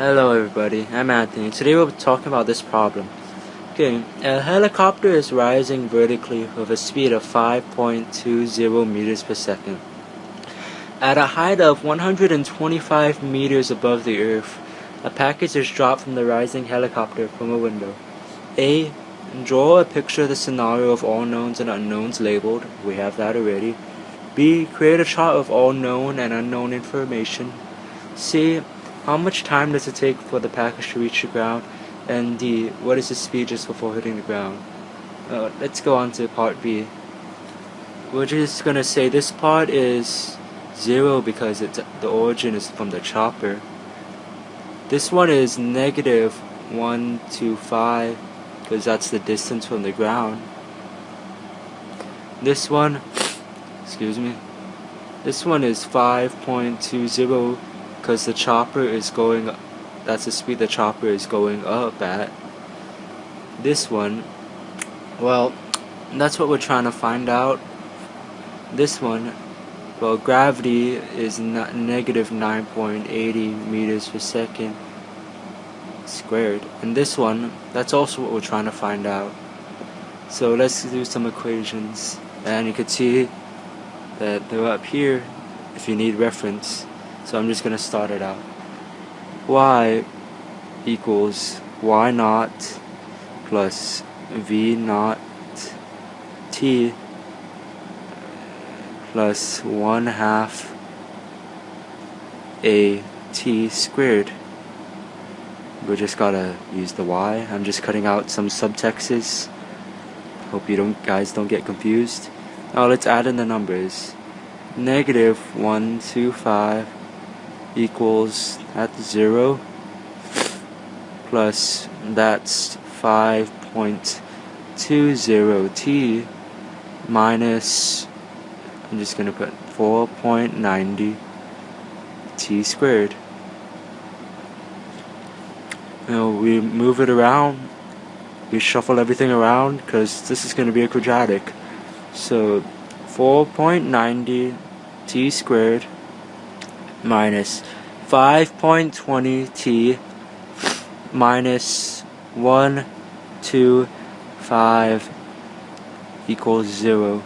Hello everybody, I'm Anthony. Today we'll be talking about this problem. Okay, a helicopter is rising vertically with a speed of 5.20 meters per second. At a height of 125 meters above the earth, a package is dropped from the rising helicopter from a window. A. Draw a picture of the scenario of all knowns and unknowns labeled. We have that already. B. Create a chart of all known and unknown information. C. How much time does it take for the package to reach the ground? And D. What is the speed just before hitting the ground? Let's go on to part B. We're just gonna say this part is 0 because the origin is from the chopper. This one is negative 1 to 5 because that's the distance from the ground. This one, this one is 5.20 because the chopper is going, that's the speed the chopper is going up at. This one, well, that's what we're trying to find out. This one, well, gravity is negative 9.80 meters per second squared. And this one, that's also what we're trying to find out. So let's do some equations. And you can see that they're up here if you need reference. So I'm just going to start it out. Y equals y naught plus v naught t plus 1/2 a t squared. We just gotta use the y. I'm just cutting out some subtexts. Hope you guys don't get confused. Now let's add in the numbers. Negative 125 equals that's 0 plus that's 5.20 t minus, I'm just gonna put 4.90 t squared. Now we move it around, we shuffle everything around because this is gonna be a quadratic. So 4.90 t squared minus 5.20 t minus 125 equals 0.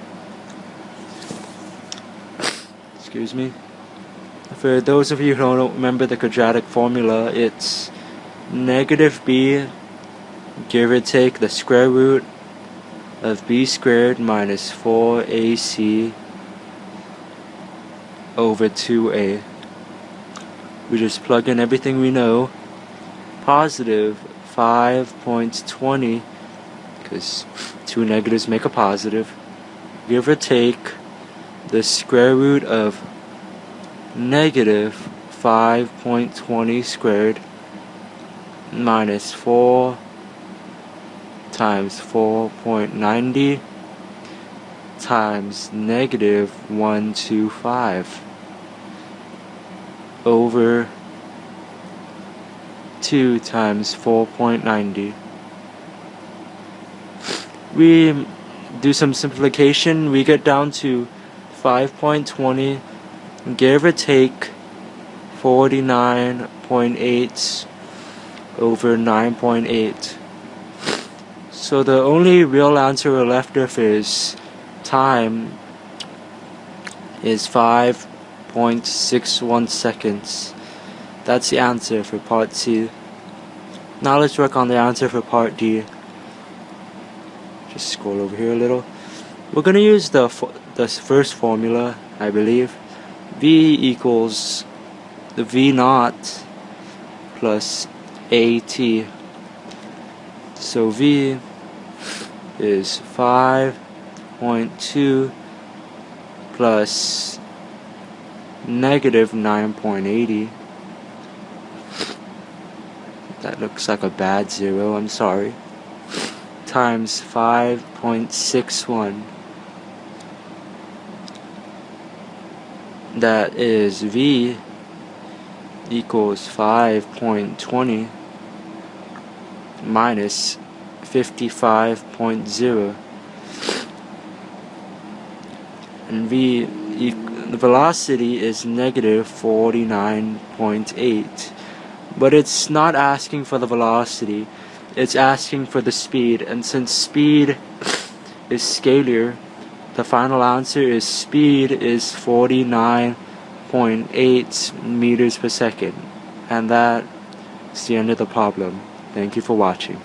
Excuse me. For those of you who don't remember the quadratic formula, it's negative b, give or take the square root of b squared minus 4ac over 2a. We just plug in everything we know. Positive 5.20 because two negatives make a positive, give or take the square root of negative 5.20 squared minus 4 times 4.90 times negative 125 over 2 times 4.90. We do some simplification. We get down to 5.20, give or take 49.8 over 9.8. So the only real answer we're left with is time is 5.61 seconds. That's the answer for part C. Now let's work on the answer for part D. Just scroll over here a little. We're going to use the first formula, I believe. V equals the V naught plus AT. So V is 5.2 plus negative 9.80. That looks like a bad 0, I'm sorry. Times 5.61. That is V equals 5.20 minus 55.0. And V, the velocity is negative 49.8 but it's not asking for the velocity, it's asking for the speed, and since speed is scalar, the final answer is speed is 49.8 meters per second, and that is the end of the problem. Thank you for watching.